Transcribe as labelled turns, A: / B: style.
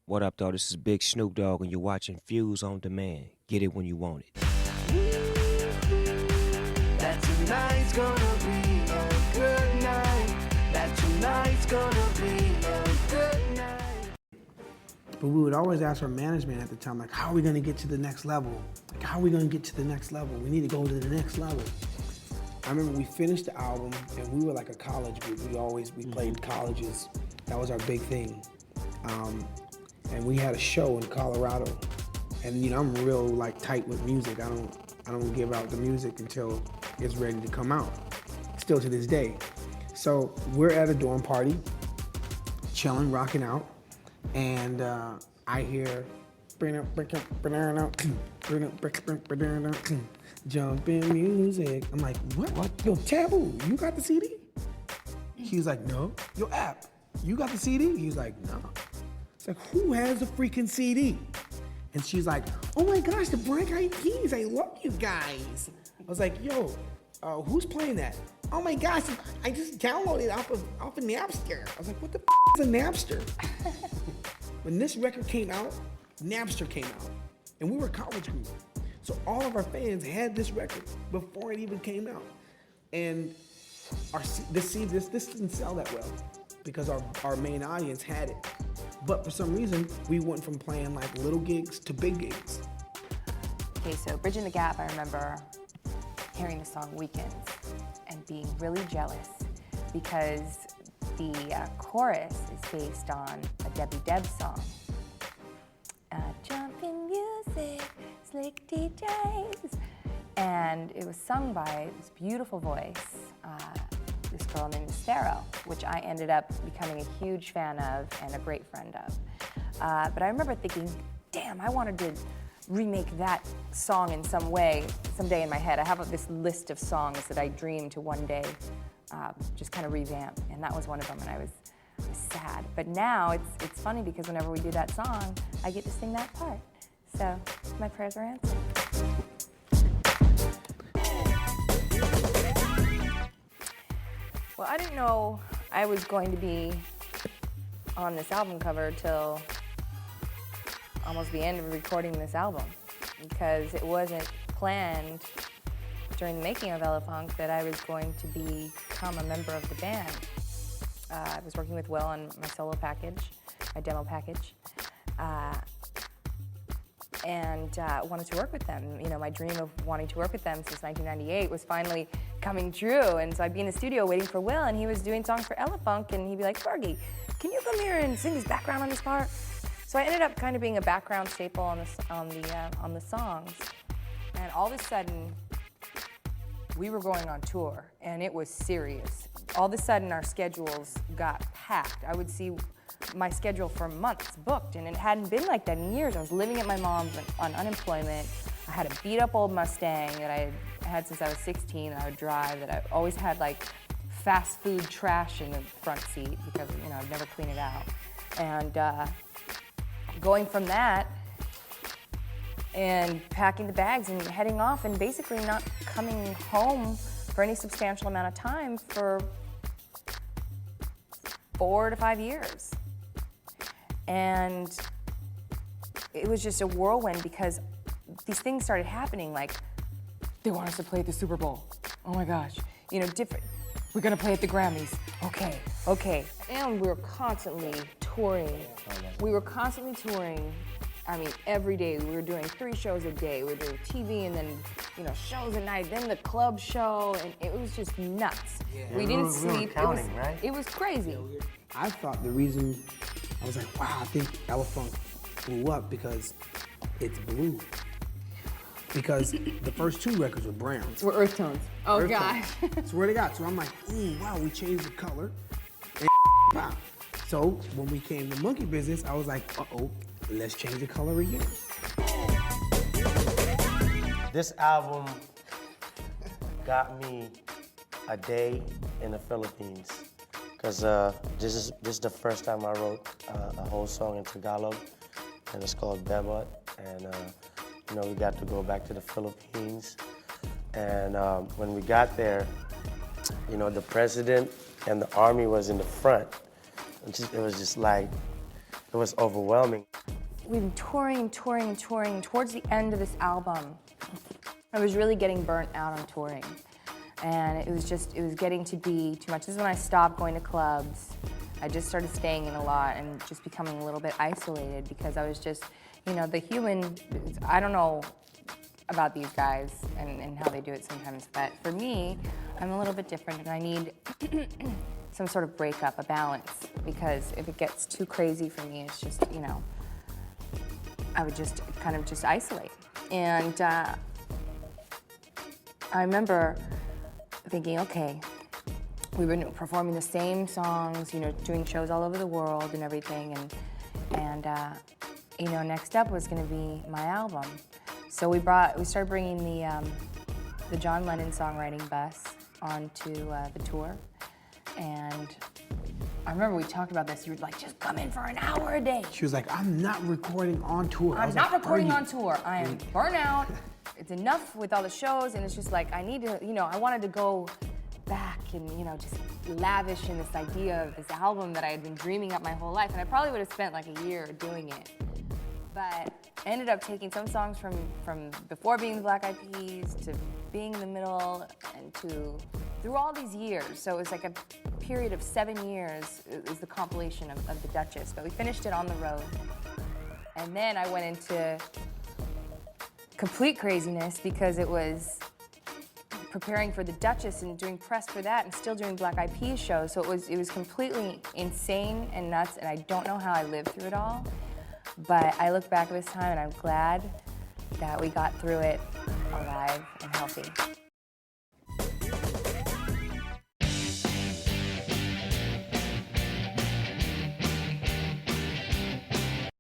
A: What up, though? This is Big Snoop Dogg, and you're watching Fuse on Demand. Get it when you want it.
B: That tonight's gonna be a good night. That tonight's gonna be a good night.
C: But we would always ask our management at the time, like, how are we gonna get to the next level? Like, how are we gonna get to the next level? We need to go to the next level. I remember we finished the album, and we were like a college group. We played colleges. That was our big thing. And we had a show in Colorado. And I'm real like tight with music. I don't give out the music until it's ready to come out. Still to this day. So we're at a dorm party, chilling, rocking out, and I hear jumping music. I'm like, what? Yo, Taboo, you got the CD? He's like, no. Yo, App, you got the CD? He's like, no. It's like, who has the freaking CD? And she's like, oh my gosh, the Blank Eyed Peas, I love you guys. I was like, yo, who's playing that? Oh my gosh, I just downloaded it off of Napster. I was like, what the is a Napster? When this record came out, Napster came out, and we were a college group. So all of our fans had this record before it even came out. And this didn't sell that well because our main audience had it. But for some reason, we went from playing like little gigs to big gigs.
D: Okay, so Bridging the Gap, I remember hearing the song Weekends and being really jealous because the chorus is based on a Debbie Deb song. Jumpin' music, slick DJs. And it was sung by this beautiful voice, this girl named Estero, which I ended up becoming a huge fan of and a great friend of. But I remember thinking, damn, I wanted to remake that song in some way, someday in my head. I have this list of songs that I dream to one day just kind of revamp, and that was one of them, and I was sad. But now it's funny because whenever we do that song, I get to sing that part. So my prayers are answered. Well, I didn't know I was going to be on this album cover till almost the end of recording this album because it wasn't planned during the making of Elefunk that I was going to become a member of the band. I was working with Will on my solo package, my demo package, and wanted to work with them. My dream of wanting to work with them since 1998 was finally coming true. And so I'd be in the studio waiting for Will, and he was doing songs for Elefunk, and he'd be like, Fergie, can you come here and sing this background on this part? So I ended up kind of being a background staple on the songs. And all of a sudden, we were going on tour, and it was serious. All of a sudden, our schedules got packed. I would see my schedule for months booked, and it hadn't been like that in years. I was living at my mom's on unemployment. I had a beat-up old Mustang that I had since I was 16 that I would drive, that I always had like fast food trash in the front seat because I'd never clean it out. And going from that and packing the bags and heading off and basically not coming home for any substantial amount of time for 4 to 5 years. And it was just a whirlwind because these things started happening, like they want us to play at the Super Bowl. Oh my gosh, different. We're gonna play at the Grammys. Okay. And we were constantly touring. I mean, every day. We were doing 3 shows a day. We were doing TV and then, shows at night, then the club show, and it was just nuts.
E: Yeah.
D: We didn't sleep.
E: Counting, right?
D: It was crazy.
C: I thought the reason, I was like, wow, I think Elefunk blew up because it's blue. Because the first 2 records were brown.
D: We're earth tones. Oh,
C: Earth
D: gosh.
C: tones. Swear to God. So I'm like, ooh, wow, we changed the color. And wow. So when we came to Monkey Business, I was like, uh-oh, let's change the color again.
E: This album got me a day in the Philippines because this is the first time I wrote a whole song in Tagalog, and it's called Bebot. And we got to go back to the Philippines, and when we got there, the president and the army was in the front. It was just like It was overwhelming.
D: We've been touring and touring and touring. Towards the end of this album, I was really getting burnt out on touring. And it was getting to be too much. This is when I stopped going to clubs. I just started staying in a lot and just becoming a little bit isolated because I was just, you know, the human, I don't know about these guys and how they do it sometimes, but for me, I'm a little bit different and I need some sort of breakup, a balance, because if it gets too crazy for me, it's just, you know, I would just kind of just isolate. And I remember thinking, okay, we were performing the same songs, you know, doing shows all over the world and everything, and you know, next up was going to be my album. So we started bringing the John Lennon songwriting bus onto the tour, and I remember we talked about this. You were like, just come in for an hour a day.
C: She was like, I'm not recording on tour.
D: I'm not recording on tour. I am burnt out. It's enough with all the shows, and it's just like, I need to, you know, I wanted to go back and, you know, just lavish in this idea of this album that I had been dreaming up my whole life, and I probably would have spent like a year doing it. But I ended up taking some songs from before being the Black Eyed Peas to being in the middle and to through all these years. So it was like a period of 7 years is the compilation of the Duchess. But we finished it on the road. And then I went into complete craziness because it was preparing for the Duchess and doing press for that and still doing Black Eyed Peas shows. So it was completely insane and nuts, and I don't know how I lived through it all. But I look back at this time and I'm glad that we got through it alive and healthy.